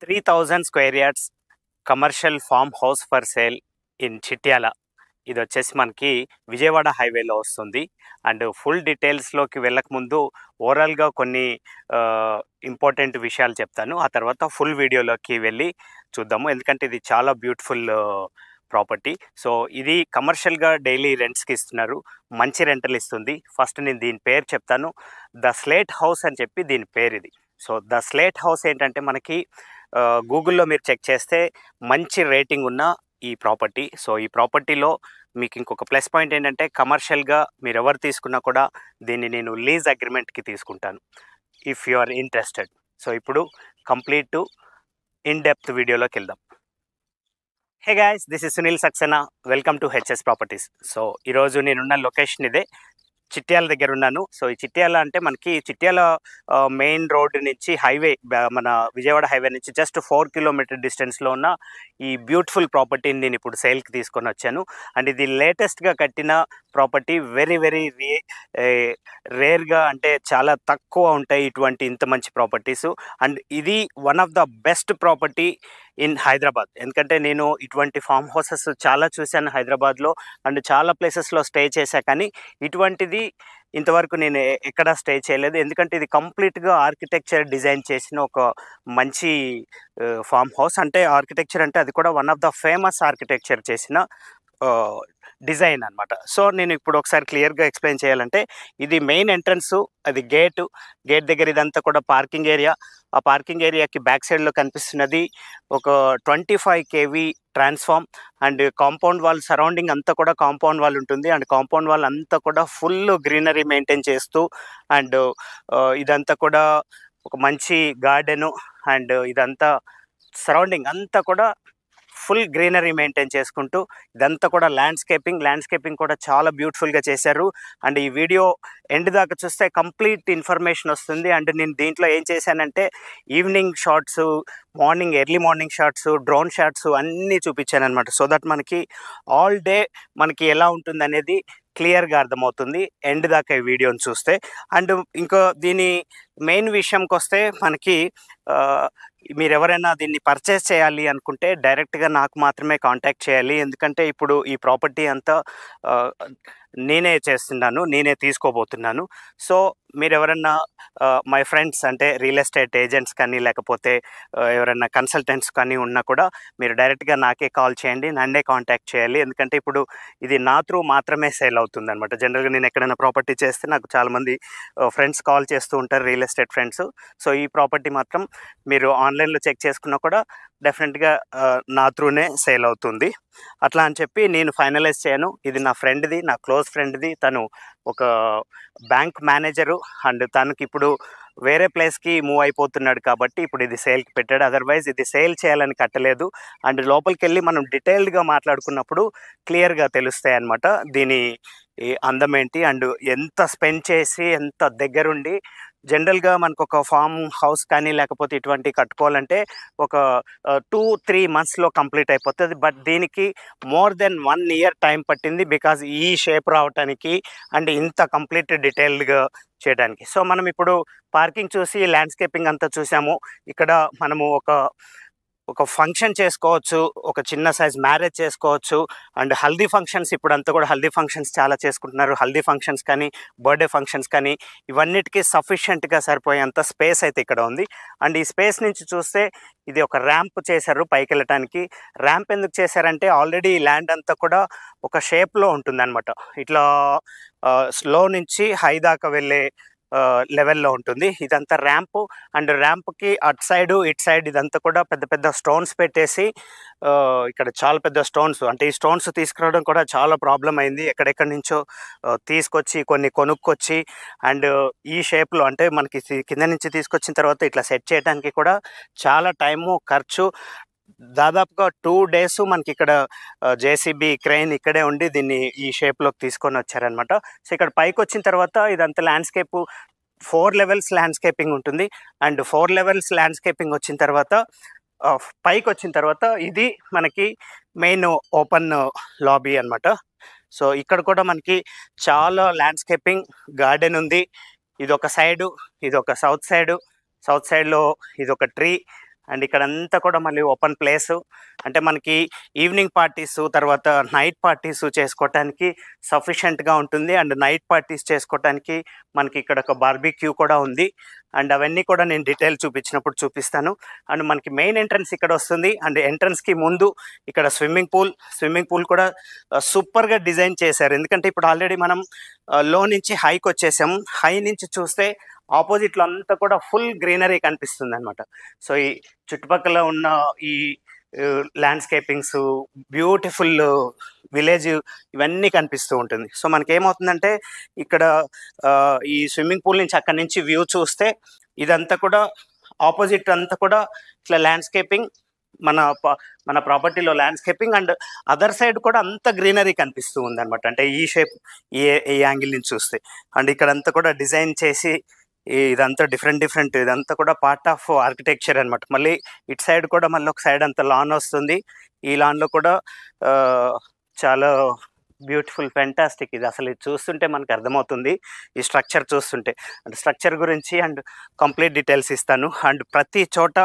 3000 square yards commercial farm house for sale in Chityala. ఇది వచ్చేసి మనకి విజయవాడ హైవేలో వస్తుంది. అండ్ ఫుల్ డీటెయిల్స్లోకి వెళ్ళకముందు ఓవరాల్గా కొన్ని ఇంపార్టెంట్ విషయాలు చెప్తాను. ఆ తర్వాత ఫుల్ వీడియోలోకి వెళ్ళి చూద్దాము, ఎందుకంటే ఇది చాలా బ్యూటిఫుల్ ప్రాపర్టీ. సో ఇది కమర్షియల్గా డైలీ రెంట్స్కి ఇస్తున్నారు, మంచి రెంటల్ ఇస్తుంది. ఫస్ట్ నేను దీని పేరు చెప్తాను. ద స్లేట్ హౌస్ అని చెప్పి దీని పేరు ఇది. సో ద స్లేట్ హౌస్ ఏంటంటే మనకి గూగుల్లో మీరు చెక్ చేస్తే మంచి రేటింగ్ ఉన్న ఈ ప్రాపర్టీ. సో ఈ ప్రాపర్టీలో మీకు ఇంకొక ప్లస్ పాయింట్ ఏంటంటే కమర్షియల్గా మీరు ఎవరు తీసుకున్నా కూడా దీన్ని నేను లీజ్ అగ్రిమెంట్కి తీసుకుంటాను if you are interested. So ఇప్పుడు కంప్లీట్ ఇన్ డెప్త్ వీడియోలోకి వెళ్దాం. Hey guys, this is Sunil Saxena. Welcome to HS properties. So ఈరోజు నేనున్న లొకేషన్ ఇదే, చిట్యాల దగ్గర ఉన్నాను. సో ఈ చిట్యాల అంటే మనకి చిట్యాల మెయిన్ రోడ్ నుంచి హైవే, మన విజయవాడ హైవే నుంచి జస్ట్ 4 కిలోమీటర్ డిస్టెన్స్లో ఉన్న ఈ బ్యూటిఫుల్ ప్రాపర్టీని నేను ఇప్పుడు సేల్కి తీసుకొని వచ్చాను. అండ్ ఇది లేటెస్ట్గా కట్టిన ప్రాపర్టీ. వెరీ వెరీ రేర్గా, అంటే చాలా తక్కువ ఉంటాయి ఇటువంటి ఇంత మంచి ప్రాపర్టీస్. అండ్ ఇది one of the best property in Hyderabad. ఎందుకంటే నేను ఇటువంటి ఫామ్ హౌసెస్ చాలా చూశాను హైదరాబాద్లో అండ్ చాలా ప్లేసెస్లో స్టే చేశా, కానీ ఇటువంటిది ఇంతవరకు నేను ఎక్కడా స్టే చేయలేదు. ఎందుకంటే ఇది కంప్లీట్గా ఆర్కిటెక్చర్ డిజైన్ చేసిన ఒక మంచి ఫామ్ హౌస్. అంటే ఆర్కిటెక్చర్ అంటే అది కూడా one of the famous architecture చేసిన డిజైన్ అనమాట. సో నేను ఇప్పుడు ఒకసారి క్లియర్గా ఎక్స్ప్లెయిన్ చేయాలంటే, ఇది మెయిన్ ఎంట్రన్స్, అది గేట్ దగ్గర ఇదంతా కూడా పార్కింగ్ ఏరియా. ఆ పార్కింగ్ ఏరియాకి బ్యాక్ సైడ్లో కనిపిస్తున్నది ఒక 25 kV transform. And compound wall surrounding అంతా కూడా కాంపౌండ్ వాల్ ఉంటుంది. అండ్ కాంపౌండ్ వాల్ అంతా కూడా ఫుల్ గ్రీనరీ మెయింటైన్ చేస్తూ, అండ్ ఇదంతా కూడా ఒక మంచి గార్డెను. అండ్ ఇదంతా సరౌండింగ్ అంతా కూడా ఫుల్ గ్రీనరీ మెయింటైన్ చేసుకుంటూ, ఇదంతా కూడా ల్యాండ్స్కేపింగ్ కూడా చాలా బ్యూటిఫుల్గా చేశారు. అండ్ ఈ వీడియో ఎండ్ దాకా చూస్తే కంప్లీట్ ఇన్ఫర్మేషన్ వస్తుంది. అండ్ నేను దీంట్లో ఏం చేశానంటే evening shots, early morning shots, drone shots అన్నీ చూపించాను అనమాట. సో దట్ మనకి ఆల్ డే మనకి ఎలా ఉంటుంది అనేది క్లియర్గా అర్థమవుతుంది ఎండ్ దాకా ఈ వీడియోని చూస్తే. అండ్ ఇంకో దీని మెయిన్ విషయంకి వస్తే, మనకి మీరు ఎవరైనా దీన్ని పర్చేస్ చేయాలి అనుకుంటే డైరెక్ట్గా నాకు మాత్రమే కాంటాక్ట్ చేయాలి. ఎందుకంటే ఇప్పుడు ఈ ప్రాపర్టీ అంతా నేనే చేస్తున్నాను, నేనే తీసుకోబోతున్నాను. సో మీరు ఎవరన్నా మై ఫ్రెండ్స్ అంటే రియల్ ఎస్టేట్ ఏజెంట్స్ కానీ లేకపోతే ఎవరైనా కన్సల్టెంట్స్ కానీ ఉన్నా కూడా మీరు డైరెక్ట్గా నాకే కాల్ చేయండి, నన్నే కాంటాక్ట్ చేయాలి. ఎందుకంటే ఇప్పుడు ఇది నా త్రూ మాత్రమే సేల్ అవుతుంది అనమాట. జనరల్గా నేను ఎక్కడైనా ప్రాపర్టీ చేస్తే నాకు చాలామంది ఫ్రెండ్స్ కాల్ చేస్తూ ఉంటారు, రియల్ ఎస్టేట్ ఫ్రెండ్స్. సో ఈ ప్రాపర్టీ మాత్రం మీరు ఆన్లైన్లో చెక్ చేసుకున్నా కూడా డెఫినెట్గా నా త్రూనే సేల్ అవుతుంది. అట్లా అని చెప్పి నేను ఫైనలైజ్ చేయను. ఇది నా ఫ్రెండ్ది, నా క్లోజ్ ఫ్రెండ్ది. తను ఒక బ్యాంక్ మేనేజరు అండ్ తనకి ఇప్పుడు వేరే ప్లేస్కి మూవ్ అయిపోతున్నాడు కాబట్టి ఇప్పుడు ఇది సేల్కి పెట్టాడు. అదర్వైజ్ ఇది సేల్ చేయాలని కట్టలేదు. అండ్ లోపలికి వెళ్ళి మనం డీటెయిల్డ్గా మాట్లాడుకున్నప్పుడు క్లియర్గా తెలుస్తాయి అన్నమాట దీని అందం ఏంటి అండ్ ఎంత స్పెండ్ చేసి ఎంత దగ్గరుండి. జనరల్గా మనకు ఒక ఫామ్ హౌస్ కానీ లేకపోతే ఇటువంటి కట్టుకోవాలంటే ఒక 2-3 monthsలో కంప్లీట్ అయిపోతుంది. బట్ దీనికి మోర్ దెన్ 1 year టైం పట్టింది, బికాజ్ ఈ షేప్ రావడానికి అండ్ ఇంత కంప్లీట్ డీటెయిల్డ్గా చేయడానికి. సో మనం ఇప్పుడు పార్కింగ్ చూసి ల్యాండ్స్కేపింగ్ అంతా చూసాము. ఇక్కడ మనము ఒక ఫంక్షన్ చేసుకోవచ్చు, ఒక చిన్న సైజ్ మ్యారేజ్ చేసుకోవచ్చు. అండ్ హల్దీ ఫంక్షన్స్, ఇప్పుడు అంతా కూడా హల్దీ ఫంక్షన్స్ చాలా చేసుకుంటున్నారు. హల్దీ ఫంక్షన్స్ కానీ బర్త్డే ఫంక్షన్స్ కానీ ఇవన్నిటికీ సఫిషియెంట్గా సరిపోయేంత స్పేస్ అయితే ఇక్కడ ఉంది. అండ్ ఈ స్పేస్ నుంచి చూస్తే ఇది ఒక ర్యాంప్ చేశారు పైకి వెళ్ళటానికి. ర్యాంప్ ఎందుకు చేశారంటే ఆల్రెడీ ఈ ల్యాండ్ అంతా కూడా ఒక షేప్లో ఉంటుందన్నమాట. ఇట్లా స్లో నుంచి హై దాకా వెళ్ళే లెవెల్లో ఉంటుంది. ఇదంతా ర్యాంపు. అండ్ ర్యాంప్కి అటు సైడు ఇటు సైడ్ ఇదంతా కూడా పెద్ద పెద్ద స్టోన్స్ పెట్టేసి, ఇక్కడ చాలా పెద్ద స్టోన్స్, అంటే ఈ స్టోన్స్ తీసుకురావడం కూడా చాలా ప్రాబ్లం అయింది. ఎక్కడెక్కడి నుంచో తీసుకొచ్చి కొన్ని కొనుక్కొచ్చి అండ్ ఈ షేప్లో, అంటే మనకి కింద నుంచి తీసుకొచ్చిన తర్వాత ఇట్లా సెట్ చేయడానికి కూడా చాలా టైము, ఖర్చు. దాదాపుగా 2 days మనకి ఇక్కడ జేసీబీ క్రెయిన్ ఇక్కడే ఉండి దీన్ని ఈ షేప్లోకి తీసుకొని వచ్చారనమాట. సో ఇక్కడ పైకి వచ్చిన తర్వాత ఇదంతా ల్యాండ్స్కేపు 4 levels ల్యాండ్స్కేపింగ్ ఉంటుంది. అండ్ 4 levels ల్యాండ్స్కేపింగ్ వచ్చిన తర్వాత పైకి వచ్చిన తర్వాత ఇది మనకి మెయిన్ ఓపెన్ లాబీ అనమాట. సో ఇక్కడ కూడా మనకి చాలా ల్యాండ్స్కేపింగ్, గార్డెన్ ఉంది. ఇది ఒక సైడు, ఇది ఒక సౌత్ సైడ్లో ఇది ఒక ట్రీ. అండ్ ఇక్కడంతా కూడా మళ్ళీ ఓపెన్ ప్లేస్, అంటే మనకి ఈవినింగ్ పార్టీస్ తర్వాత నైట్ పార్టీస్ చేసుకోవటానికి సఫిషియెంట్గా ఉంటుంది. అండ్ నైట్ పార్టీస్ చేసుకోవటానికి మనకి ఇక్కడ ఒక బార్బిక్యూ కూడా ఉంది. అండ్ అవన్నీ కూడా నేను డీటెయిల్ చూపించినప్పుడు చూపిస్తాను. అండ్ మనకి మెయిన్ ఎంట్రన్స్ ఇక్కడ వస్తుంది. అండ్ ఎంట్రన్స్కి ముందు ఇక్కడ స్విమ్మింగ్ పూల్ కూడా సూపర్గా డిజైన్ చేశారు. ఎందుకంటే ఇప్పుడు ఆల్రెడీ మనం లో నుంచి హైకి వచ్చేసాము. హై నుంచి చూస్తే ఆపోజిట్లో అంతా కూడా ఫుల్ గ్రీనరీ కనిపిస్తుంది అనమాట. సో ఈ చుట్టుపక్కల ఉన్న ఈ ల్యాండ్స్కేపింగ్స్, బ్యూటిఫుల్ విలేజ్ ఇవన్నీ కనిపిస్తూ ఉంటుంది. సో మనకేమవుతుందంటే ఇక్కడ ఈ స్విమ్మింగ్ పూల్ నుంచి అక్కడి నుంచి వ్యూ చూస్తే ఇదంతా కూడా ఆపోజిట్ అంతా కూడా ఇట్లా ల్యాండ్స్కేపింగ్, మన ప్రాపర్టీలో ల్యాండ్స్కేపింగ్, అండ్ అదర్ సైడ్ కూడా అంత గ్రీనరీ కనిపిస్తూ ఉంది అనమాట. అంటే ఈ షేప్ ఈ యాంగిల్ నుంచి చూస్తే. అండ్ ఇక్కడంతా కూడా డిజైన్ చేసి ఇదంతా డిఫరెంట్ ఇదంతా కూడా పార్ట్ ఆఫ్ ఆర్కిటెక్చర్ అనమాట. మళ్ళీ ఇటు సైడ్ కూడా మళ్ళీ ఒక సైడ్ అంతా లాన్ వస్తుంది. ఈ లాన్లో కూడా చాలా బ్యూటిఫుల్, ఫెంటాస్టిక్. ఇది అసలు ఇది చూస్తుంటే మనకు అర్థమవుతుంది, ఈ స్ట్రక్చర్ చూస్తుంటే. అండ్ స్ట్రక్చర్ గురించి అండ్ కంప్లీట్ డీటెయిల్స్ ఇస్తాను. అండ్ ప్రతి చోట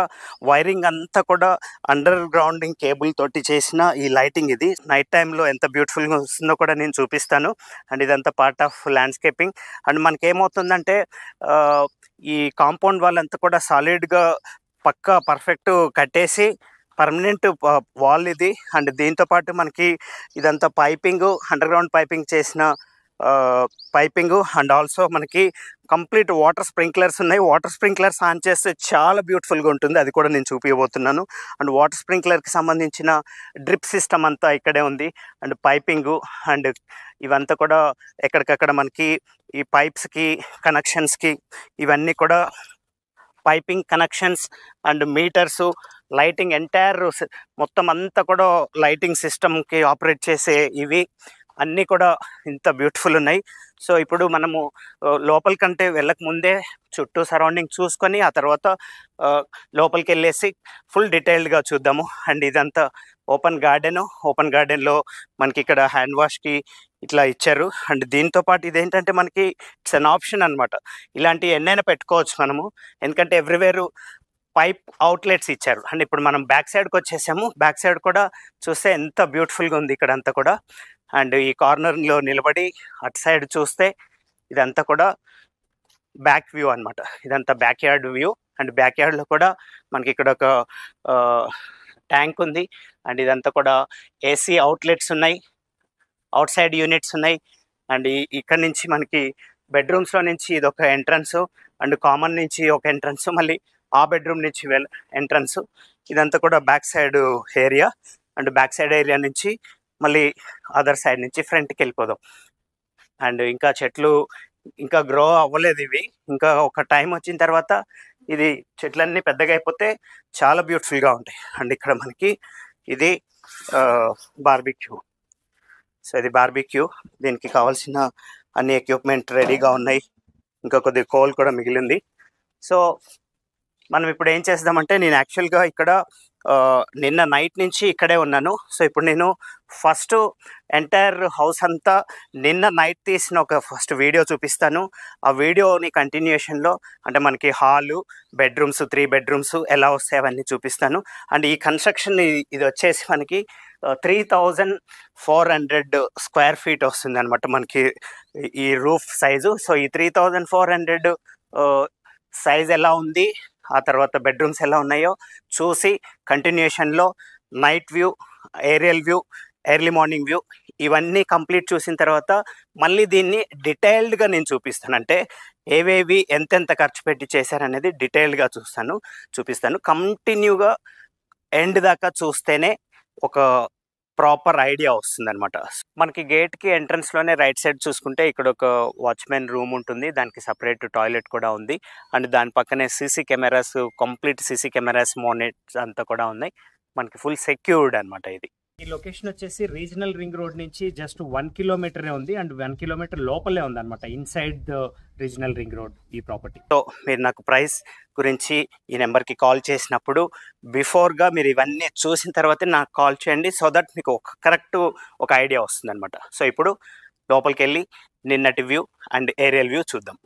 వైరింగ్ అంతా కూడా అండర్ గ్రౌండింగ్ కేబుల్ తోటి చేసిన ఈ లైటింగ్, ఇది నైట్ టైంలో ఎంత బ్యూటిఫుల్గా వస్తుందో కూడా నేను చూపిస్తాను. అండ్ ఇదంతా పార్ట్ ఆఫ్ ల్యాండ్స్కేపింగ్. అండ్ మనకేమవుతుందంటే ఈ కాంపౌండ్ వాల్ అంతా కూడా సాలిడ్గా పక్కా పర్ఫెక్ట్ కట్టేసి పర్మనెంట్ వాల్ ఇది. అండ్ దీంతోపాటు మనకి ఇదంతా పైపింగ్, అండర్ గ్రౌండ్ పైపింగ్ చేసిన పైపింగ్. అండ్ ఆల్సో మనకి కంప్లీట్ వాటర్ స్ప్రింక్లర్స్ ఉన్నాయి. వాటర్ స్ప్రింక్లర్స్ ఆన్ చేస్తే చాలా బ్యూటిఫుల్గా ఉంటుంది, అది కూడా నేను చూపించబోతున్నాను. అండ్ వాటర్ స్ప్రింక్లర్కి సంబంధించిన డ్రిప్ సిస్టమ్ అంతా ఇక్కడే ఉంది. అండ్ పైపింగు అండ్ ఇవంతా కూడా ఎక్కడికక్కడ మనకి ఈ పైప్స్కి కనెక్షన్స్కి ఇవన్నీ కూడా piping connections and metres, lighting, entire మొత్తం అంతా కూడా లైటింగ్ సిస్టమ్కి ఆపరేట్ చేసే ఇవి అన్నీ కూడా ఇంత బ్యూటిఫుల్ ఉన్నాయి. సో ఇప్పుడు మనము లోపలికంటే వెళ్ళక ముందే చుట్టూ సరౌండింగ్ చూసుకొని ఆ తర్వాత లోపలికి వెళ్ళేసి ఫుల్ డీటెయిల్డ్గా చూద్దాము. అండ్ ఇదంతా ఓపెన్ గార్డెన్లో మనకి ఇక్కడ హ్యాండ్ వాష్కి ఇట్లా ఇచ్చారు. అండ్ దీంతోపాటు ఇదేంటంటే మనకి ఇట్స్ అన్ ఆప్షన్ అనమాట. ఇలాంటివి ఎన్నైనా పెట్టుకోవచ్చు మనము, ఎందుకంటే ఎవ్రీవేరు పైప్ అవుట్లెట్స్ ఇచ్చారు. అండ్ ఇప్పుడు మనం బ్యాక్ సైడ్కి వచ్చేసాము. బ్యాక్ సైడ్ కూడా చూస్తే ఎంత బ్యూటిఫుల్గా ఉంది ఇక్కడ అంతా కూడా. అండ్ ఈ కార్నర్లో నిలబడి అటు సైడ్ చూస్తే ఇదంతా కూడా బ్యాక్ వ్యూ అనమాట. ఇదంతా back yard view. And back యార్డ్లో కూడా మనకి ఇక్కడ ఒక ట్యాంక్ ఉంది. అండ్ ఇదంతా కూడా ఏసీ అవుట్లెట్స్ ఉన్నాయి, అవుట్ సైడ్ యూనిట్స్ ఉన్నాయి. అండ్ ఇక్కడ నుంచి మనకి బెడ్రూమ్స్లో నుంచి ఇది ఒక ఎంట్రన్స్, అండ్ కామన్ నుంచి ఒక ఎంట్రన్స్, మళ్ళీ ఆ బెడ్రూమ్ నుంచి ఎంట్రన్స్. ఇదంతా కూడా back side area. And back side area నుంచి మళ్ళీ అదర్ సైడ్ నుంచి ఫ్రంట్కి వెళ్ళిపోదాం. అండ్ ఇంకా చెట్లు ఇంకా గ్రో అవ్వలేదు ఇవి, ఇంకా ఒక టైం వచ్చిన తర్వాత ఇది చెట్లన్నీ పెద్దగా అయిపోతే చాలా బ్యూటిఫుల్గా ఉంటాయి. అండ్ ఇక్కడ మనకి ఇది బార్బిక్యూ. సో ఇది బార్బిక్యూ, దీనికి కావాల్సిన అన్ని ఎక్విప్మెంట్ రెడీగా ఉన్నాయి. ఇంకా కొద్దిగా కోల్ కూడా మిగిలింది. సో మనం ఇప్పుడు ఏం చేద్దామంటే, నేను యాక్చువల్గా ఇక్కడ నిన్న నైట్ నుంచి ఇక్కడే ఉన్నాను. సో ఇప్పుడు నేను ఫస్ట్ ఎంటైర్ హౌస్ అంతా నిన్న నైట్ తీసిన ఒక ఫస్ట్ వీడియో చూపిస్తాను. ఆ వీడియోని కంటిన్యూషన్లో అంటే మనకి హాలు, బెడ్రూమ్స్, 3 బెడ్రూమ్స్ ఎలా వస్తాయి అవన్నీ చూపిస్తాను. అండ్ ఈ కన్స్ట్రక్షన్ ఇది వచ్చేసి మనకి 3400 స్క్వేర్ ఫీట్ వస్తుంది అనమాట మనకి ఈ రూఫ్ సైజు. సో ఈ 3400 సైజ్ ఎలా ఉంది, ఆ తర్వాత బెడ్రూమ్స్ ఎలా ఉన్నాయో చూసి కంటిన్యూషన్లో night view, aerial view, early morning view ఇవన్నీ కంప్లీట్ చూసిన తర్వాత మళ్ళీ దీన్ని డీటెయిల్డ్గా నేను చూపిస్తాను. అంటే ఏవేవి ఎంతెంత ఖర్చు పెట్టి చేశారనేది డీటెయిల్డ్గా చూపిస్తాను. కంటిన్యూగా ఎండ్ దాకా చూస్తేనే ఒక ప్రాపర్ ఐడియా వస్తుందన్నమాట. మనకి గేట్కి ఎంట్రన్స్లోనే రైట్ సైడ్ చూసుకుంటే ఇక్కడ ఒక వాచ్మెన్ రూమ్ ఉంటుంది, దానికి సపరేట్ టాయిలెట్ కూడా ఉంది. అండ్ దాని పక్కనే CC cameras, complete CC cameras, monitors అంతా కూడా ఉన్నాయి. మనకి ఫుల్ సెక్యూర్డ్ అనమాట. ఇది ఈ లొకేషన్ వచ్చేసి రీజనల్ రింగ్ రోడ్ నుంచి జస్ట్ 1 కిలోమీటరే ఉంది. అండ్ 1 కిలోమీటర్ లోపలే ఉంది అనమాట, inside the regional ring road ఈ ప్రాపర్టీ. సో మీరు నాకు ప్రైస్ గురించి ఈ నెంబర్కి కాల్ చేసినప్పుడు బిఫోర్గా మీరు ఇవన్నీ చూసిన తర్వాతే నాకు కాల్ చేయండి, సో దట్ మీకు కరెక్ట్ ఒక ఐడియా వస్తుంది అనమాట. సో ఇప్పుడు లోపలికి వెళ్ళి నిన్నటి వ్యూ అండ్ ఏరియల్ వ్యూ చూద్దాం.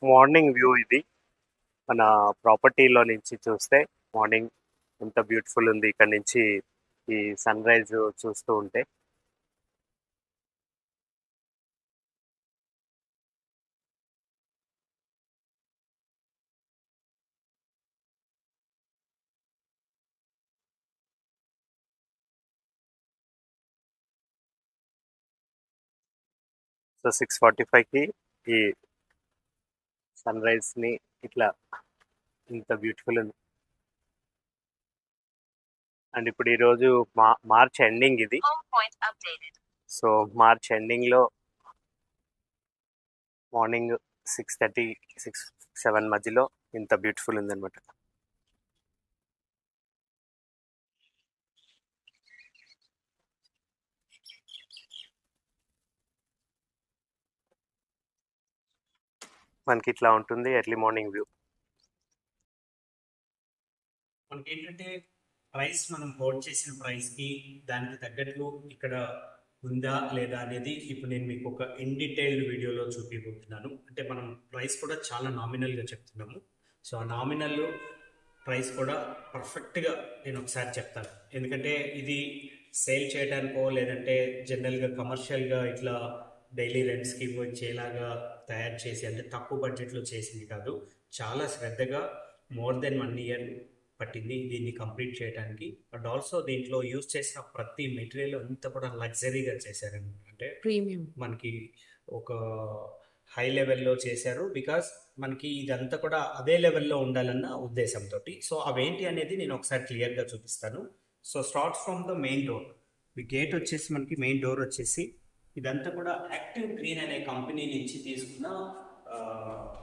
మార్నింగ్ వ్యూ ఇది మన ప్రాపర్టీలో నుంచి చూస్తే మార్నింగ్ ఎంత బ్యూటిఫుల్ ఉంది ఇక్కడ నుంచి ఈ సన్ రైజ్ చూస్తూ ఉంటే. సో 6:45కి ఈ సన్ రైజ్ని ఇట్లా ఇంత బ్యూటిఫుల్ ఉంది. అండ్ ఇప్పుడు ఈరోజు మార్చ్ ఎండింగ్ ఇది. సో మార్చ్ ఎండింగ్లో మార్నింగ్ 6:30 6-7 మధ్యలో ఇంత బ్యూటిఫుల్ ఉందన్నమాట. మనకి ఇట్లా ఉంటుంది ఎర్లీ మార్నింగ్ వ్యూ. మనకి ఏంటంటే ప్రైస్ మనం హోల్డ్ చేసిన ప్రైస్కి దానికి తగ్గట్లు ఇక్కడ ఉందా లేదా అనేది ఇప్పుడు నేను మీకు ఒక ఇన్ డీటెయిల్డ్ వీడియోలో చూపిపోతున్నాను. అంటే మనం ప్రైస్ కూడా చాలా నామినల్గా చెప్తున్నాము. సో ఆ నామినల్ ప్రైస్ కూడా పర్ఫెక్ట్గా నేను ఒకసారి చెప్తాను. ఎందుకంటే ఇది సేల్ చేయడానికో లేదంటే జనరల్గా కమర్షియల్గా ఇట్లా డైలీ రెంట్స్కి వచ్చేలాగా తయారు చేసి అంటే తక్కువ బడ్జెట్లో చేసింది కాదు. చాలా శ్రద్ధగా మోర్ దెన్ 1 year పట్టింది దీన్ని కంప్లీట్ చేయడానికి. అండ్ ఆల్సో దీంట్లో యూజ్ చేసిన ప్రతి మెటీరియల్ అంతా కూడా లగ్జరీగా చేశారనమాట. అంటే ప్రీమియం మనకి ఒక హై లెవెల్లో చేశారు. బికాస్ మనకి ఇదంతా కూడా అదే లెవెల్లో ఉండాలన్న ఉద్దేశంతో. సో అవేంటి అనేది నేను ఒకసారి క్లియర్గా చూపిస్తాను. So start from the main door. ఈ గేట్ వచ్చేసి మనకి మెయిన్ డోర్ వచ్చేసి ఇదంతా కూడా యాక్టివ్ గ్రీన్ అనే కంపెనీ నుంచి తీసుకున్న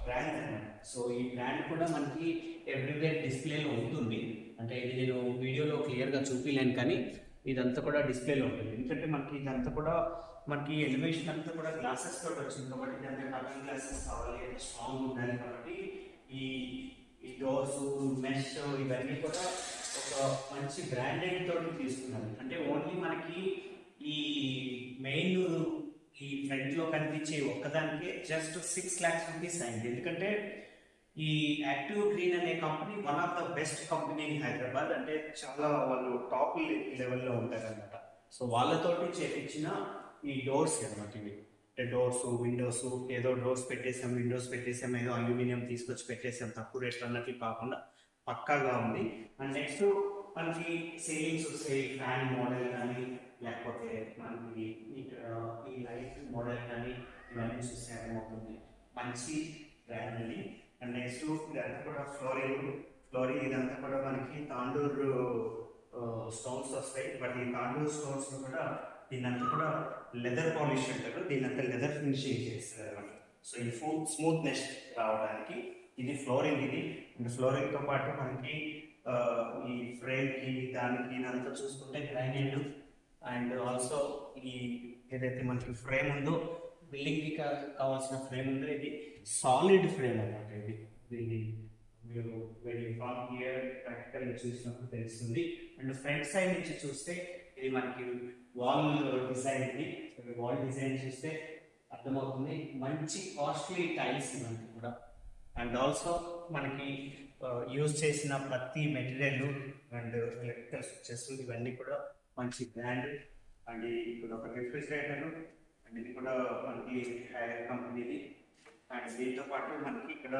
బ్రాండ్ అనమాట. సో ఈ బ్రాండ్ కూడా మనకి ఎవ్రీవేర్ డిస్ప్లేలో ఉంటుంది. అంటే ఇది నేను వీడియోలో క్లియర్గా చూపించలేను కానీ ఇదంతా కూడా డిస్ప్లేలో ఉంటుంది. ఎందుకంటే మనకి ఇదంతా కూడా మనకి ఎలివేషన్ అంతా కూడా గ్లాసెస్ తోటి వచ్చింది కాబట్టి ఇదంతా కర్టన్ గ్లాసెస్ కావాలి అంటే స్ట్రాంగ్ ఉండాలి కాబట్టి ఈ ఈ డోర్స్ మెష్ ఇవన్నీ కూడా ఒక మంచి బ్రాండెడ్ తోటి తీసుకున్నారు. అంటే ఓన్లీ మనకి ఈ మెయిన్ ఈ ఫ్రంట్ లో కనిపించే ఒక్కదానికే జస్ట్ 6 lakhs రూపీస్ అయింది. ఎందుకంటే ఈ యాక్టివ్ గ్రీన్ అనే company one of the best company in Hyderabad. అంటే చాలా వాళ్ళు టాప్ లెవెల్లో ఉంటారు అనమాట. సో వాళ్ళతోటి చేపించిన ఈ డోర్స్ అనమాట ఇవి. అంటే డోర్స్ విండోస్ ఏదో డోర్స్ పెట్టేసాం విండోస్ పెట్టేసాం ఏదో అల్యూమినియం తీసుకొచ్చి పెట్టేసాం తక్కువ రేట్లు అన్నట్లు కాకుండా పక్కాగా ఉంది. అండ్ నెక్స్ట్ మనకి సీలింగ్స్ వస్తాయి ఫ్యాన్ మోడల్ కానీ లేకపోతే మనకి ఈ లైట్ మోడల్ కానీ ఇవన్నీ చూస్తే అర్థమవుతుంది మంచి బ్రాండ్ అని. అండ్ నెక్స్ట్ ఇదంతా కూడా ఫ్లోరింగ్ ఇదంతా కూడా మనకి తాండూర్ స్టోన్స్ వస్తాయి. బట్ ఈ తాండూర్ స్టోన్స్ కూడా దీనంతా కూడా లెదర్ పాలిష్ అంటారు. దీనంతా లెదర్ ఫినిషింగ్ చేస్తారు అనమాట. సో ఈ స్మూత్నెస్ రావడానికి ఇది ఫ్లోరింగ్. ఇది అండ్ ఫ్లోరింగ్తో పాటు మనకి ఈ ఫ్రేమ్కి దానికి ఇదంతా చూసుకుంటే గ్రానైట్ అండ్ ఆల్సో ఈ ఏదైతే మనకి ఫ్రేమ్ ఉందో బిల్డింగ్కి కావాల్సిన ఫ్రేమ్ ఉందో ఇది సాలిడ్ ఫ్రేమ్ అనమాట. ఇది దీన్ని మీరు వెళ్ళి ఫ్రమ్ హియర్ ప్రాక్టికల్గా చూసినప్పుడు తెలుస్తుంది. అండ్ ఫ్రంట్ సైడ్ నుంచి చూస్తే ఇది మనకి వాల్ డిజైన్. ఇది వాల్ డిజైన్ చూస్తే అర్థమవుతుంది మంచి కాస్ట్లీ టైల్స్ మనకి కూడా. అండ్ ఆల్సో మనకి యూజ్ చేసిన ప్రతి మెటీరియల్ అండ్ ఎలక్ట్రికల్ స్విచెస్ ఇవన్నీ కూడా మంచి బ్రాండ్. అండ్ ఇప్పుడు ఒక రిఫ్రిజిరేటర్ అండ్ ఇది కూడా మనకి హైర్ కంపెనీది. అండ్ దీంతో పాటు మనకి ఇక్కడ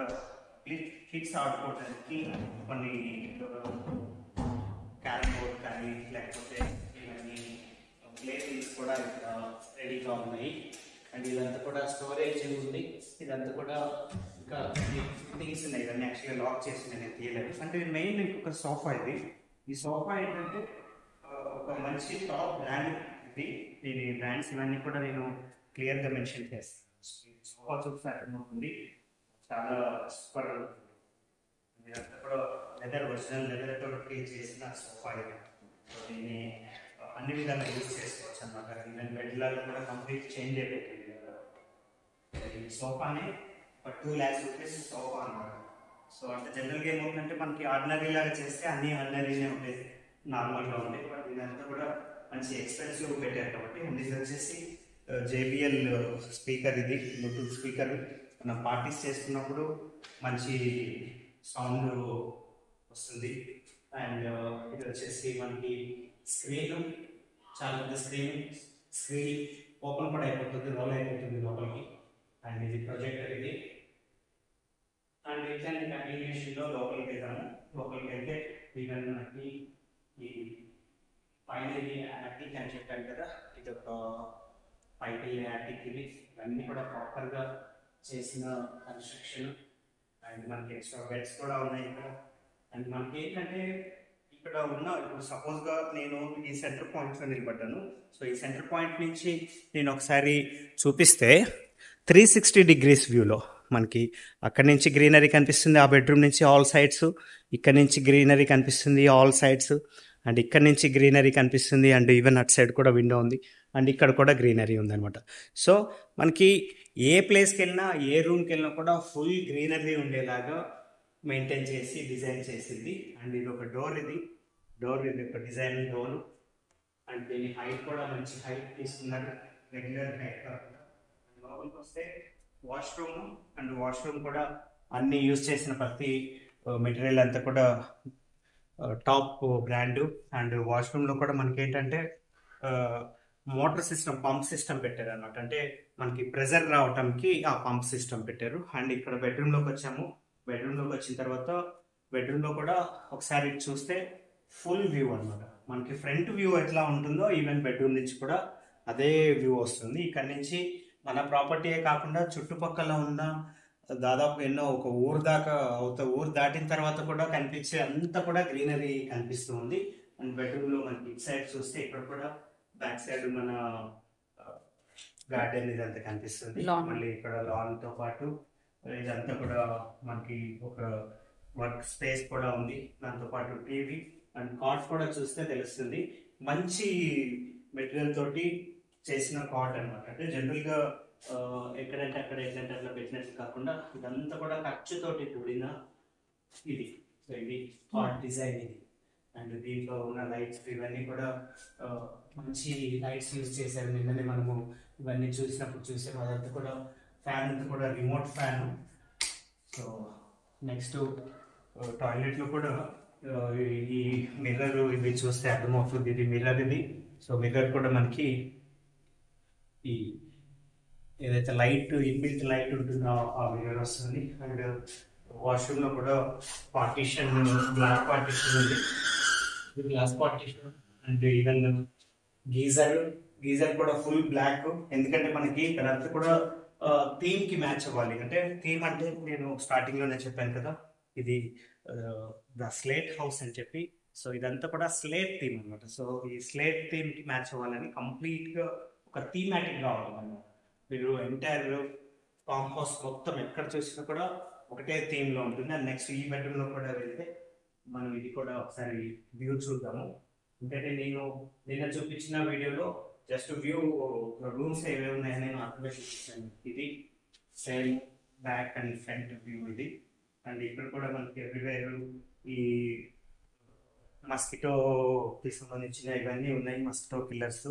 కిడ్స్ ఆడుకోవడానికి కొన్ని క్యారమ్ బోర్డ్ కానీ లేకపోతే ఇవన్నీ ప్లేస్ కూడా ఇక్కడ రెడీగా ఉన్నాయి. అండ్ ఇదంతా కూడా స్టోరేజ్ ఉంది. ఇదంతా కూడా ఇంకా థింగ్స్ ఉన్నాయి. ఇవన్నీ యాక్చువల్గా లాక్ చేసి నేను తీయలేదు. అంటే మెయిన్ ఇంకొక సోఫా ఇది. ఈ సోఫా ఏంటంటే ఒక మంచి టాప్ బ్రాండ్ ఇది. దీని బ్రాండ్స్ ఇవన్నీ కూడా నేను క్లియర్గా మెన్షన్ చేస్తాను. సోఫా చూస్తే అర్థమవుతుంది చాలా సూపర్. ఇదంతా కూడా లెదర్ ఒరిజినల్ లెదర్తో క్రియేట్ చేసిన సోఫా ఇది. సో దీన్ని అన్ని విధాలుగా యూజ్ చేసుకోవచ్చు అన్నమాట. ఈవెన్ బెడ్ లాగా కూడా కంప్లీట్ చేంజ్ అయిపోతుంది. ఈ సోఫాని 2 lakhs రూపీస్ సోఫా అన్నమాట. సో అంటే జనరల్గా ఏమవుతుందంటే మనకి ఆర్డినరీ లాగా చేస్తే అన్ని ఆర్డినరీనే ఉంటాయి, నార్మల్గా ఉంటాయి. బట్ ఇదంతా కూడా మంచి ఎక్స్పెన్సివ్ పెట్టారు కాబట్టి ఇది వచ్చేసి JBL స్పీకర్. ఇది బ్లూటూత్ స్పీకర్. మనం పార్టీస్ చేస్తున్నప్పుడు మంచి సౌండ్ వస్తుంది. అండ్ ఇది వచ్చేసి మనకి స్క్రీన్, చాలా పెద్ద స్క్రీన్ ఓపెన్ కూడా అయిపోతుంది, రోల్ అయిపోతుంది లోపలికి. అండ్ ఇది ప్రొజెక్టర్ ఇది. అండ్ ఇట్లాంటి కంటిన్యూషన్లో లోపలికి వెళ్తాము. లోపలికి వెళ్తే ఈవెన్ మనకి ఈ పైన ఇది యాటిక్ అని చెప్పాను కదా, ఇది ఒక పైకి వెళ్ళే యాటిక్. ఇవన్నీ కూడా ప్రాపర్గా చేసిన కన్స్ట్రక్షన్. అండ్ మనకి ఎక్స్ట్రా బెడ్స్ కూడా ఉన్నాయి ఇక్కడ. అండ్ మనకి ఏంటంటే ఇక్కడ ఉన్న, ఇప్పుడు సపోజ్గా నేను ఈ సెంటర్ పాయింట్లో నిలబడ్డాను. సో ఈ సెంటర్ పాయింట్ నుంచి నేను ఒకసారి చూపిస్తే 360 degrees వ్యూలో మనకి అక్కడి నుంచి గ్రీనరీ కనిపిస్తుంది, ఆ బెడ్రూమ్ నుంచి ఆల్ సైడ్స్. ఇక్కడ నుంచి గ్రీనరీ కనిపిస్తుంది ఆల్ సైడ్స్. అండ్ ఇక్కడ నుంచి గ్రీనరీ కనిపిస్తుంది. అండ్ ఈవెన్ అటు సైడ్ కూడా విండో ఉంది. అండ్ ఇక్కడ కూడా గ్రీనరీ ఉందన్నమాట. సో మనకి ఏ ప్లేస్కి వెళ్ళినా, ఏ రూమ్కి వెళ్ళినా కూడా ఫుల్ గ్రీనరీ ఉండేలాగా మెయింటైన్ చేసి డిజైన్ చేసింది. అండ్ ఇది ఒక డోర్, ఇది ఒక డిజైన్ డోర్. అండ్ దీని హైట్ కూడా మంచి హైట్ తీసుకున్నారు, రెగ్యులర్ హైట్ కాకుండా. లోపలికి వస్తే వాష్రూమ్. అండ్ వాష్రూమ్ కూడా అన్ని యూజ్ చేసిన ప్రతి మెటీరియల్ అంతా కూడా టాప్ బ్రాండ్. అండ్ వాష్రూమ్లో కూడా మనకి ఏంటంటే మోటార్ సిస్టమ్, పంప్ సిస్టమ్ పెట్టారు అనమాట. అంటే మనకి ప్రెజర్ రావటానికి ఆ పంప్ సిస్టమ్ పెట్టారు. అండ్ ఇక్కడ బెడ్రూమ్లోకి వచ్చాము. బెడ్రూమ్లోకి వచ్చిన తర్వాత బెడ్రూమ్లో కూడా ఒకసారి చూస్తే ఫుల్ వ్యూ అనమాట. మనకి ఫ్రంట్ వ్యూ ఎట్లా ఉంటుందో ఈవెన్ బెడ్రూమ్ నుంచి కూడా అదే వ్యూ వస్తుంది. ఇక్కడ నుంచి మన ప్రాపర్టీయే కాకుండా చుట్టుపక్కల ఉన్న దాదాపు ఎన్నో ఒక ఊరు దాకా ఊరు దాటిన తర్వాత కూడా కనిపించే అంతా కూడా గ్రీనరీ కనిపిస్తూ ఉంది. అండ్ బెడ్రూమ్లో మనకి ఇటు సైడ్ చూస్తే ఇక్కడ కూడా బ్యాక్ సైడ్ మన గార్డెన్ ఇదంతా కనిపిస్తుంది. మళ్ళీ ఇక్కడ లాన్తో పాటు ఇదంతా కూడా మనకి ఒక వర్క్ స్పేస్ కూడా ఉంది. దాంతో పాటు టీవీ అండ్ కాట్ కూడా చూస్తే తెలుస్తుంది. మంచి మెటీరియల్ తోటి చేసిన కాట్ అనమాట. అంటే జనరల్గా ఎక్కడంటే అక్కడ ఎక్కడంటే అట్లా పెట్టినట్టు కాకుండా ఇదంతా కూడా ఖర్చుతోటి కూడిన ఇది. సో ఇది కాట్ డిజైన్ ఇది. అండ్ దీంట్లో ఉన్న లైట్స్ ఇవన్నీ కూడా మంచి లైట్స్ యూజ్ చేశారు. నిన్ననే మనము ఇవన్నీ చూసాము. అదంతా కూడా ఫ్యాన్ అంతా కూడా రిమోట్ ఫ్యాన్. సో నెక్స్ట్ టాయిలెట్లో కూడా ఈ మిర్రర్ ఇవి చూస్తే అర్థమవుతుంది, ఇది మిర్రర్ ఇది. సో మిర్రర్ కూడా మనకి ఈ ఏదైతే లైట్, ఇన్బిల్ట్ లైట్ ఉంటుందో ఆ మిర్రర్ వస్తుంది. అండ్ వాష్రూమ్లో కూడా పార్టీషన్, గ్లాస్ పార్టీషన్ ఉంది, glass partition. And even geyser కూడా ఫుల్ బ్లాక్. ఎందుకంటే మనకి ఇక్కడ అంతా కూడా థీమ్కి మ్యాచ్ అవ్వాలి. అంటే థీమ్ అంటే నేను స్టార్టింగ్లోనే చెప్పాను కదా, ఇది ద స్లేట్ హౌస్ అని చెప్పి. సో ఇదంతా కూడా స్లేట్ థీమ్ అనమాట. సో ఈ స్లేట్ థీమ్కి మ్యాచ్ అవ్వాలని కంప్లీట్గా ఒక థీమాటిక్ కావాలన్నమాట. మీరు ఎంటైర్ ఫామ్ హౌస్ మొత్తం ఎక్కడ చూసినా కూడా ఒకటే థీమ్లో ఉంటుంది. అండ్ నెక్స్ట్ ఈ బెడ్రూమ్లో కూడా వెళ్తే మనం ఇది కూడా ఒకసారి వ్యూ చూద్దాము. ఎందుకంటే నేను నిన్న చూపించిన వీడియోలో జస్ట్ వ్యూ రూమ్స్ ఏవే ఉన్నాయని నేను అర్థమే చూపించాను. ఇది same back and front view ఇది. అండ్ ఇక్కడ కూడా మనకి ఎవ్రీవేర్ ఈ మస్కిటోకి సంబంధించిన ఇవన్నీ ఉన్నాయి, మస్కిటో కిల్లర్స్.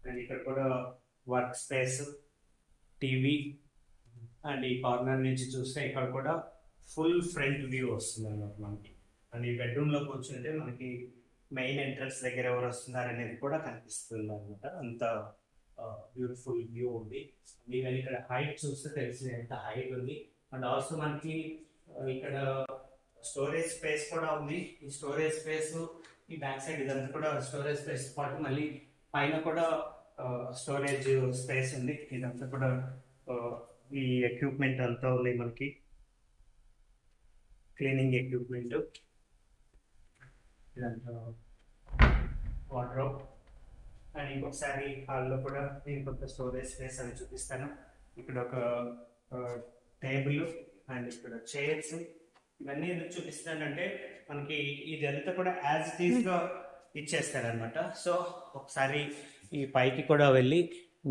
అండ్ ఇక్కడ కూడా వర్క్ స్పేస్, టీవీ. అండ్ ఈ కార్నర్ నుంచి చూస్తే ఇక్కడ కూడా ఫుల్ ఫ్రంట్ వ్యూ వస్తుంది అన్నమాట మనకి. అండ్ ఈ బెడ్రూమ్లో కూర్చుంటే మనకి మెయిన్ ఎంట్రన్స్ దగ్గర ఎవరు వస్తున్నారు అనేది కూడా కనిపిస్తుంది అనమాట. అంత బ్యూటిఫుల్ వ్యూ ఉంది. మీరు ఇక్కడ హైట్ చూస్తే తెలిసింది ఎంత హైట్ ఉంది. అండ్ ఆల్సో మనకి ఇక్కడ స్టోరేజ్ స్పేస్ కూడా ఉంది. ఈ స్టోరేజ్ స్పేస్ ఈ బ్యాక్ సైడ్ ఇదంతా కూడా స్టోరేజ్ స్పేస్ పాటు మళ్ళీ పైన కూడా స్టోరేజ్ స్పేస్ ఉంది. ఇదంతా కూడా ఈ ఎక్విప్మెంట్ అంతా ఉంది మనకి, క్లీనింగ్ ఎక్విప్మెంట్. ఇదంతా వార్డ్రోబ్. అండ్ ఇంకొకసారి హాల్లో కూడా నేను కొంత స్టోరేజ్ స్పేస్ అని చూపిస్తాను. ఇక్కడ ఒక టేబుల్ అండ్ ఇక్కడ చైర్స్. ఇవన్నీ ఎందుకు చూపిస్తానంటే మనకి ఇదంతా కూడా యాజ్ ఇట్ ఈస్గా ఇచ్చేస్తారనమాట. సో ఒకసారి ఈ పైకి కూడా వెళ్ళి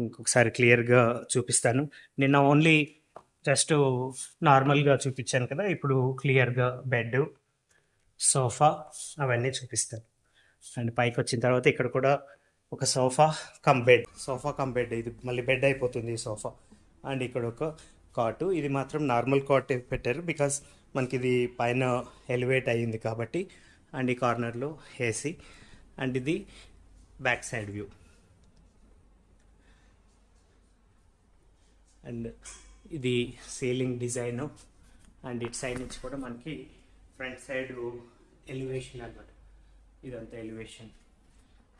ఇంకొకసారి క్లియర్గా చూపిస్తాను. నిన్న ఓన్లీ జస్ట్ నార్మల్గా చూపించాను కదా, ఇప్పుడు క్లియర్గా బెడ్, సోఫా అవన్నీ చూపిస్తాను. అండ్ పైకి వచ్చిన తర్వాత ఇక్కడ కూడా ఒక సోఫా కమ్ బెడ్, ఇది మళ్ళీ బెడ్ అయిపోతుంది ఈ సోఫా. అండ్ ఇక్కడ ఒక కాట్. ఇది మాత్రం నార్మల్ కాట్ పెట్టారు, బికాస్ మనకి ఇది పైన ఎలివేట్ అయ్యింది కాబట్టి. అండ్ ఈ కార్నర్లో ఏసీ. అండ్ ఇది బ్యాక్ సైడ్ వ్యూ. అండ్ ఇది సీలింగ్ డిజైన్. అండ్ ఇటు సైడ్ నుంచి కూడా మనకి ఫ్రంట్ సైడ్ ఎలివేషన్ అన్నమాట. ఇదంతా ఎలివేషన్.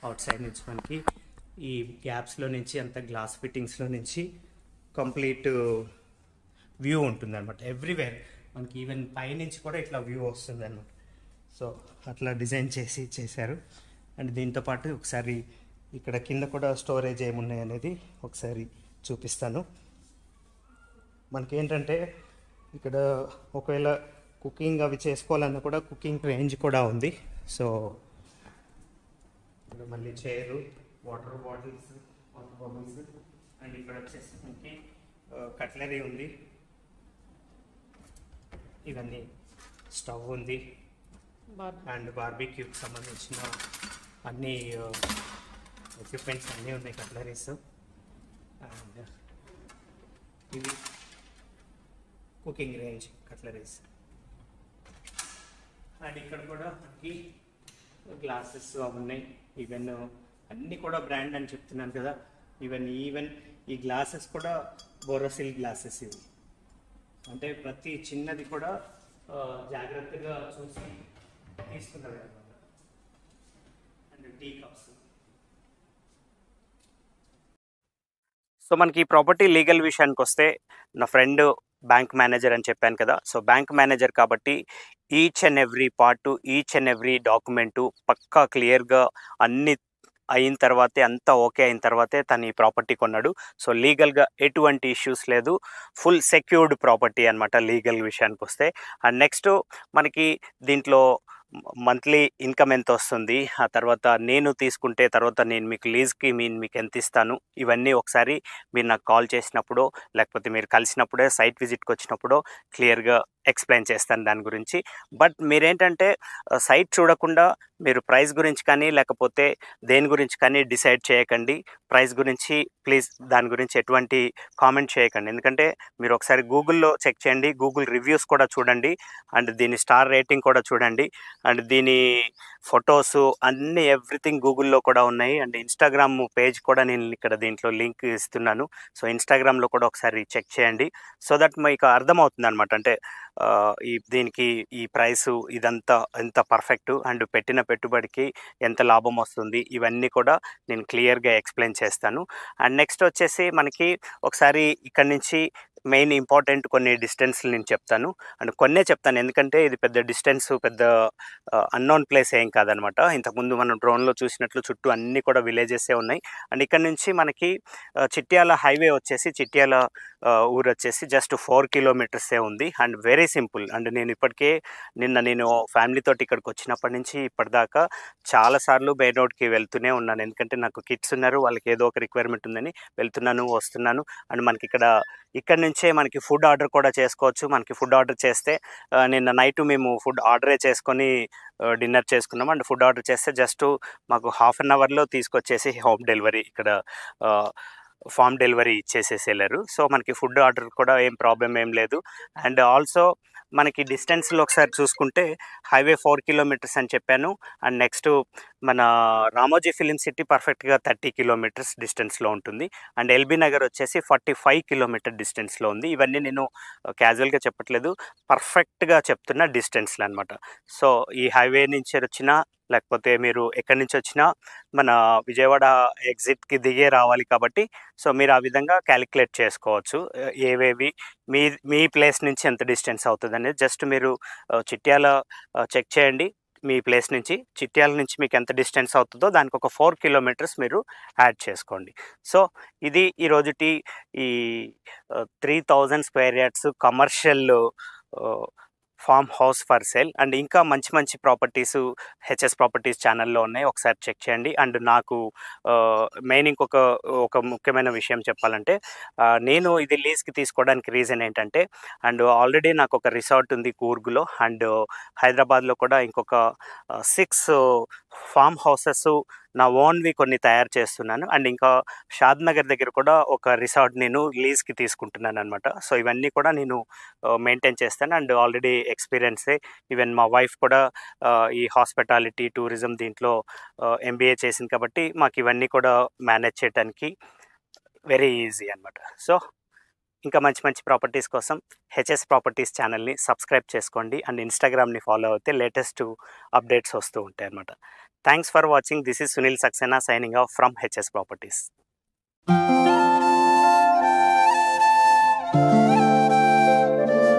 అవుట్ సైడ్ నుంచి మనకి ఈ గ్యాప్స్లో నుంచి అంత గ్లాస్ ఫిట్టింగ్స్లో నుంచి కంప్లీట్ వ్యూ ఉంటుంది అనమాట. ఎవ్రీవేర్ మనకి ఈవెన్ పైనుంచి కూడా ఇట్లా వ్యూ వస్తుంది అనమాట. సో అట్లా డిజైన్ చేశారు. అండ్ దీంతోపాటు ఒకసారి ఇక్కడ కింద కూడా స్టోరేజ్ ఏమున్నాయి అనేది ఒకసారి చూపిస్తాను. మనకేంటంటే ఇక్కడ ఒకవేళ కుకింగ్ అవి చేసుకోవాలన్నా కూడా కుకింగ్ రేంజ్ కూడా ఉంది. సో ఇక్కడ మళ్ళీ chair, water bottles, water bottles. And ఇక్కడ వచ్చేసి మనకి కట్లరీ ఉంది. ఇవన్నీ స్టవ్ ఉంది. అండ్ బార్బీక్యూకి సంబంధించిన అన్ని ఎక్విప్మెంట్స్ అన్నీ ఉన్నాయి, కట్లరీస్. అండ్ ఇవి కుకింగ్ రేంజ్ కట్లరీస్. అండ్ ఇక్కడ కూడా మనకి గ్లాసెస్ అవి ఉన్నాయి. ఈవెన్ అన్నీ కూడా బ్రాండ్ అని చెప్తున్నాను కదా. ఈవెన్ ఈ గ్లాసెస్ కూడా బోరోసిల్ గ్లాసెస్. ఇవి అంటే ప్రతి చిన్నది కూడా జాగ్రత్తగా చూసి తీసుకున్నవి అనమాట. And tea cups. సో మనకి ఈ ప్రాపర్టీ లీగల్ విషయానికి వస్తే, నా ఫ్రెండ్ బ్యాంక్ మేనేజర్ అని చెప్పాను కదా. సో బ్యాంక్ మేనేజర్ కాబట్టి each and every part, each and every document పక్కా క్లియర్గా అన్ని అయిన తర్వాతే, అంతా ఓకే అయిన తర్వాతే తను ఈ ప్రాపర్టీ కొన్నాడు. సో లీగల్గా ఎటువంటి ఇష్యూస్ లేదు. ఫుల్ సెక్యూర్డ్ ప్రాపర్టీ అనమాట లీగల్ విషయానికి వస్తే. అండ్ నెక్స్ట్ మనకి దీంట్లో మంత్లీ ఇన్కమ్ ఎంత వస్తుంది, ఆ తర్వాత నేను తీసుకుంటే తర్వాత నేను మీకు లీజ్కి మీకు ఎంత ఇస్తాను, ఇవన్నీ ఒకసారి మీరు నాకు కాల్ చేసినప్పుడు లేకపోతే మీరు కలిసినప్పుడే సైట్ విజిట్కి వచ్చినప్పుడు క్లియర్గా ఎక్స్ప్లెయిన్ చేస్తాను దాని గురించి. బట్ మీరేంటంటే సైట్ చూడకుండా మీరు ప్రైస్ గురించి కానీ లేకపోతే దేని గురించి కానీ డిసైడ్ చేయకండి. ప్రైస్ గురించి ప్లీజ్ దాని గురించి ఎటువంటి కామెంట్ చేయకండి. ఎందుకంటే మీరు ఒకసారి గూగుల్లో చెక్ చేయండి, గూగుల్ రివ్యూస్ కూడా చూడండి, అండ్ దీని స్టార్ రేటింగ్ కూడా చూడండి, అండ్ దీని ఫొటోస్ అన్నీ ఎవ్రీథింగ్ గూగుల్లో కూడా ఉన్నాయి. అండ్ ఇన్స్టాగ్రామ్ పేజ్ కూడా నేను ఇక్కడ దీంట్లో లింక్ ఇస్తున్నాను. సో ఇన్స్టాగ్రామ్లో కూడా ఒకసారి చెక్ చేయండి. సో దట్ మీకు అర్థమవుతుంది అనమాట. అంటే దీనికి ఈ ప్రైసు ఇదంతా ఎంత పర్ఫెక్ట్ అండ్ పెట్టిన పెట్టుబడికి ఎంత లాభం వస్తుంది, ఇవన్నీ కూడా నేను క్లియర్గా ఎక్స్ప్లెయిన్ చేస్తాను. అండ్ నెక్స్ట్ వచ్చేసి మనకి ఒకసారి ఇక్కడ నుంచి మెయిన్ ఇంపార్టెంట్ కొన్ని డిస్టెన్స్లు నేను చెప్తాను. అండ్ కొన్నే చెప్తాను, ఎందుకంటే ఇది పెద్ద డిస్టెన్స్, పెద్ద అన్నోన్ ప్లేస్ ఏం కాదనమాట. ఇంతకుముందు మనం డ్రోన్లో చూసినట్లు చుట్టూ అన్నీ కూడా విలేజెసే ఉన్నాయి. అండ్ ఇక్కడ నుంచి మనకి చిట్యాల హైవే వచ్చేసి, చిట్యాల ఊరు వచ్చేసి జస్ట్ 4 కిలోమీటర్సే ఉంది. And very simple. అండ్ నేను ఇప్పటికే నేను ఫ్యామిలీతో ఇక్కడికి వచ్చినప్పటి నుంచి ఇప్పటిదాకా చాలాసార్లు మెయిన్ రోడ్కి వెళ్తూనే ఉన్నాను. ఎందుకంటే నాకు కిడ్స్ ఉన్నారు, వాళ్ళకి ఏదో ఒక రిక్వైర్మెంట్ ఉందని వెళ్తున్నాను, వస్తున్నాను. అండ్ మనకి ఇక్కడ నుంచే మనకి ఫుడ్ ఆర్డర్ కూడా చేసుకోవచ్చు. మనకి ఫుడ్ ఆర్డర్ చేస్తే నిన్న నైట్ మేము ఫుడ్ ఆర్డరే చేసుకొని డిన్నర్ చేసుకున్నాము. అండ్ ఫుడ్ ఆర్డర్ చేస్తే జస్ట్ మాకు హాఫ్ అన్ అవర్లో తీసుకొచ్చేసి హోమ్ డెలివరీ, ఇక్కడ ఫామ్ డెలివరీ ఇచ్చేసేసి వెళ్ళారు. సో మనకి ఫుడ్ ఆర్డర్ కూడా ఏం ప్రాబ్లం ఏం లేదు. అండ్ ఆల్సో మనకి డిస్టెన్స్లో ఒకసారి చూసుకుంటే హైవే 4 కిలోమీటర్స్ అని చెప్పాను. అండ్ నెక్స్ట్ మన రామోజీ ఫిలిం సిటీ పర్ఫెక్ట్గా 30 కిలోమీటర్స్ డిస్టెన్స్లో ఉంటుంది. అండ్ ఎల్బీ నగర్ వచ్చేసి 45 కిలోమీటర్ డిస్టెన్స్లో ఉంది. ఇవన్నీ నేను క్యాజువల్గా చెప్పట్లేదు, పర్ఫెక్ట్గా చెప్తున్న డిస్టెన్స్లు అనమాట. సో ఈ హైవే నుంచి వచ్చినా లేకపోతే మీరు ఎక్కడి నుంచి వచ్చినా మన విజయవాడ ఎగ్జిట్కి దిగే రావాలి కాబట్టి సో మీరు ఆ విధంగా క్యాలిక్యులేట్ చేసుకోవచ్చు. ఏవేవి మీ ప్లేస్ నుంచి ఎంత డిస్టెన్స్ అవుతుంది అనేది జస్ట్ మీరు చిట్యాల చెక్ చేయండి. మీ ప్లేస్ నుంచి చిట్యాల నుంచి మీకు ఎంత డిస్టెన్స్ అవుతుందో దానికి ఒక 4 కిలోమీటర్స్ మీరు యాడ్ చేసుకోండి. సో ఇది ఈరోజుటి ఈ 3000 square yards commercial farm house for sale. And ఇంకా మంచి మంచి ప్రాపర్టీస్ హెచ్ఎస్ ప్రాపర్టీస్ ఛానల్లో ఉన్నాయి, ఒకసారి చెక్ చేయండి. అండ్ నాకు మెయిన్ ఒక ముఖ్యమైన విషయం చెప్పాలంటే, నేను ఇది లీజ్కి తీసుకోవడానికి రీజన్ ఏంటంటే, అండ్ ఆల్రెడీ నాకు ఒక రిసార్ట్ ఉంది కూర్గులో, అండ్ హైదరాబాద్లో కూడా ఇంకొక 6 ఫామ్ హౌసెస్ నా ఓన్వి కొన్ని తయారు చేస్తున్నాను. అండ్ ఇంకా షాద్ నగర్ దగ్గర కూడా ఒక రిసార్ట్ నేను లీజ్కి తీసుకుంటున్నాను అనమాట. సో ఇవన్నీ కూడా నేను మెయింటైన్ చేస్తాను. అండ్ ఆల్రెడీ ఎక్స్పీరియన్సే. ఈవెన్ మా వైఫ్ కూడా ఈ హాస్పిటాలిటీ టూరిజం దీంట్లో ఎంబీఏ చేసింది కాబట్టి మాకు ఇవన్నీ కూడా మేనేజ్ చేయడానికి వెరీ ఈజీ అనమాట. సో ఇంకా మంచి మంచి ప్రాపర్టీస్ కోసం హెచ్ఎస్ ప్రాపర్టీస్ ఛానల్ని సబ్స్క్రైబ్ చేసుకోండి. అండ్ ఇన్స్టాగ్రామ్ని ఫాలో అయితే లేటెస్ట్ అప్డేట్స్ వస్తూ ఉంటాయి అనమాట. Thanks for watching. This is Sunil Saxena signing off from HS properties.